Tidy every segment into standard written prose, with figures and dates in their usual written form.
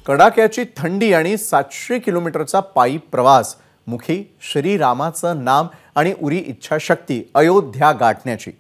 कडाक्याची थंडी आणि 700 किलोमीटरचा पायी प्रवास, मुखी श्रीरामाचं नाम आणि उरी इच्छाशक्ती अयोध्या गाठण्याची।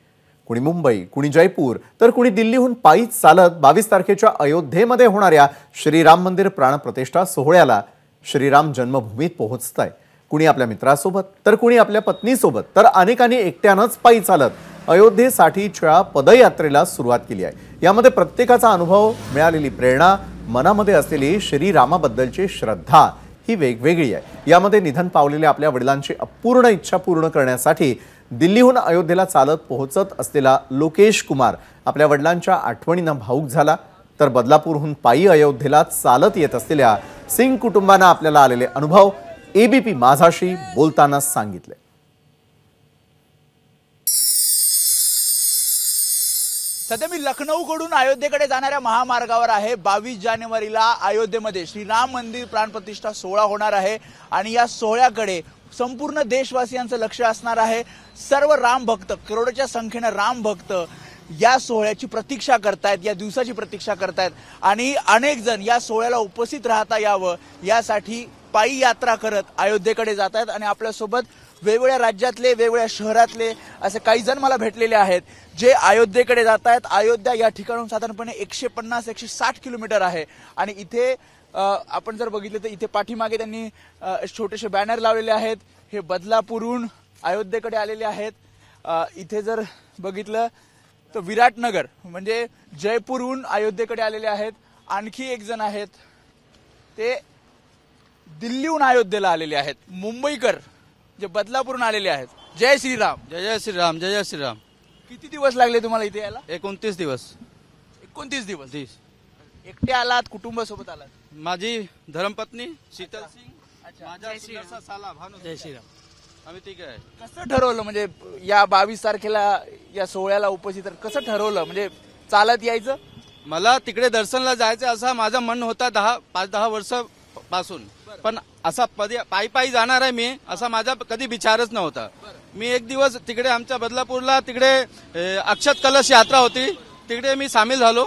कुणी मुंबई, कुणी जयपूर, तर कुणी दिल्लीहून पायी चालत 22 तारखेच्या अयोध्येमध्ये होणाऱ्या श्रीराम मंदिर प्राणप्रतिष्ठा सोहळ्याला श्रीराम जन्मभूमीत पोहोचताय। कुणी आपल्या मित्रासोबत, तर कुणी आपल्या पत्नीसोबत, तर अनेकांनी एकट्यानंच पायी चालत अयोध्येसाठीच्या पदयात्रेला सुरुवात केली आहे। यामध्ये प्रत्येकाचा अनुभव, मिळालेली प्रेरणा, मनामध्ये असलेली श्रीरामाबद्दलची श्रद्धा ही वेगवेगळी आहे। यामध्ये निधन पावलेल्या आपल्या वडिलांची अपूर्ण इच्छा पूर्ण करण्यासाठी दिल्लीहून अयोध्येला चालत पोहोचत असलेला लोकेश कुमार आपल्या वडिलांच्या आठवणींना भावुक झाला, तर बदलापूरहून पायी अयोध्येला चालत येत असलेल्या सिंग कुटुंबांना आपल्याला आलेले अनुभव एबीपी माझाशी बोलताना सांगितले। सध्या मी लखनौकडून अयोध्येकडे जाणाऱ्या महामार्गावर आहे। 22 जानेवारीला अयोध्येमध्ये श्रीराम मंदिर प्राणप्रतिष्ठा सोहळा होणार आहे आणि या सोहळ्याकडे संपूर्ण देशवासियांचं लक्ष असणार आहे। सर्व राम भक्त, करोडोच्या संख्येने राम भक्त या सोहळ्याची प्रतीक्षा करतायत, या दिवसाची प्रतीक्षा करतायत आणि अनेक जण या सोहळ्याला उपस्थित राहता यावं यासाठी पायी यात्रा करत अयोध्येकडे जात आहेत आणि आपल्यासोबत वेगवेगळ्या राज्यातले, वेगवेगळ्या शहरातले असे काही जण मला भेटलेले आहेत जे अयोध्येकडे जात आहेत। अयोध्या या ठिकाणून साधारणपणे 150-160 किलोमीटर आहे आणि इथे आपण जर बघितलं तर इथे पाठीमागे त्यांनी छोटेसे बॅनर लावलेले आहेत। हे बदलापूरहून अयोध्येकडे आलेले आहेत। इथे जर बघितलं तर विराटनगर म्हणजे जयपूरहून अयोध्येकडे आलेले आहेत। आणखी एक जण आहेत ते दिल्लीहून अयोध्येला आलेले आहेत। मुंबईकर जे बदलापूरहून आलेले आहेत। जय श्रीराम। जय जय श्रीराम, जय जय श्रीराम। किती दिवस लागले तुम्हाला इथे यायला? 29 दिवस। 29 दिवस। एकटे आलात, कुटुंबासोबत आलात? माझी धर्मपत्नी शीतल सिंग, माझा सुदर्शन साला भानु। जय श्रीराम। आम्ही ठीक आहे। कसं ठरवलं म्हणजे या 22 तारखेला या सोहळ्याला उपस्थित कसं ठरवलं? म्हणजे चालत यायचं? मला तिकडे दर्शनला जायचं असा माझा मन होता 5-10 वर्ष पासून, पण असा पायी पायी जाणार आहे मी असा माझा कधी विचारच नव्हता। मी एक दिवस तिकडे आमच्या बदलापूरला तिकडे अक्षत कलश यात्रा होती, तिकडे मी सामील झालो।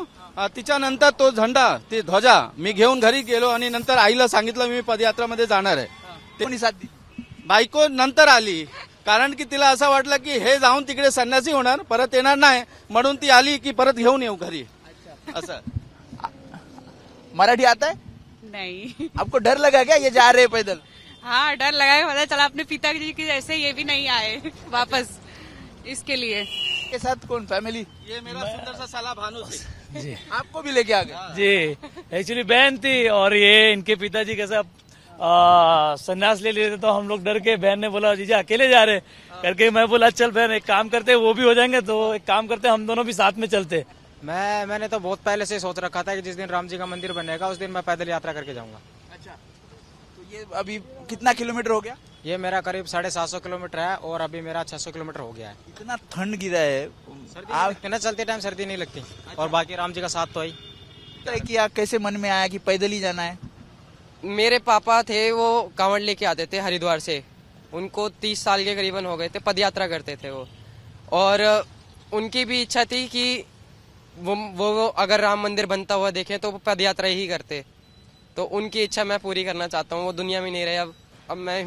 तिच्यानंतर तो झेंडा, ती ध्वजा मी घेऊन घरी गेलो आणि नंतर आईला सांगितलं मी पदयात्रामध्ये जाणार आहे। कोणी साथ दिली? बायको नंतर आली, कारण की तिला असं वाटलं की हे जाऊन तिकडे संन्यासी होणार, परत येणार नाही, म्हणून ती आली की परत घेऊन येऊ घरी असं। मराठी आता है? नहीं। आपको डर लगा क्या ये जा रहे हैं पैदल? हाँ, डर लगा है। पता चला अपने पिताजी की जैसे ये भी नहीं आए वापस, इसके लिए। के साथ कौन फैमिली? ये मेरा सुंदर सा साला भानु जी, आपको भी लेके आ गए? जी एक्चुअली बहन थी और ये इनके पिताजी कैसा संन्यास ले लिए थे, तो हम लोग डर के, बहन ने बोला जीजा अकेले जा रहे करके, मैं बोला चल बहन एक काम करते, वो भी हो जाएंगे तो एक काम करते हम दोनों भी साथ में चलते। मैंने तो बहुत पहले से सोच रखा था कि जिस दिन राम जी का मंदिर बनेगा उस दिन मैं पैदल यात्रा करके जाऊंगा। अच्छा, तो ये अभी कितना किलोमीटर हो गया? ये मेरा करीब 750 किलोमीटर है और अभी मेरा 600 किलोमीटर हो गया है। इतना ठंड गिरा है, सर्दी ना चलते टाइम सर्दी नहीं लगती। और बाकी राम जी का साथ तो है। किया कैसे मन में आया कि पैदल ही जाना है? मेरे पापा थे वो कांवड़ लेके आते थे हरिद्वार से, उनको 30 साल के करीबन हो गए थे, पदयात्रा करते थे वो, और उनकी भी इच्छा थी कि वो अगर राम मंदिर बनता हुआ देखें तो वो पदयात्रा ही करते, तो उनकी इच्छा मैं पूरी करना चाहता हूँ। वो दुनिया में नहीं रहे अब मैं।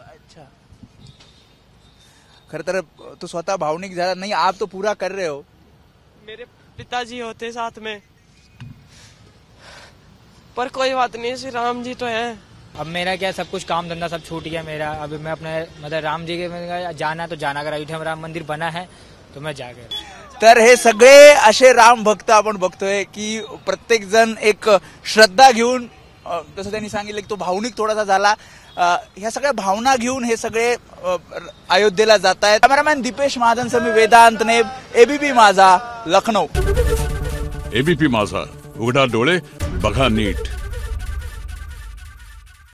अच्छा, खरं तर तो स्वतः भावनिक झाला नहीं, आप तो पूरा कर रहे हो। मेरे पिताजी होते साथ में, पर कोई बात नहीं, श्री राम जी तो हैं। अब मेरा क्या, सब कुछ काम धंधा सब छूट गया मेरा। अभी मैं अपने मतलब राम जी के जाना तो जाना, अगर अयोध्या में राम मंदिर बना है तो मैं जाकर। तर हे सगळे असे राम भक्त आपण बघतोय की प्रत्येक जण एक श्रद्धा घेऊन, जसं त्यांनी सांगितलं की तो भावनिक थोडासा झाला, ह्या सगळ्या भावना घेऊन हे सगळे अयोध्येला जात आहेत। कॅमेरामॅन दीपेश महाजनसह मी वेदांत नेब, एबीपी माझा, लखनौ। एबीपी माझा, उघडा डोळे बघा नीट।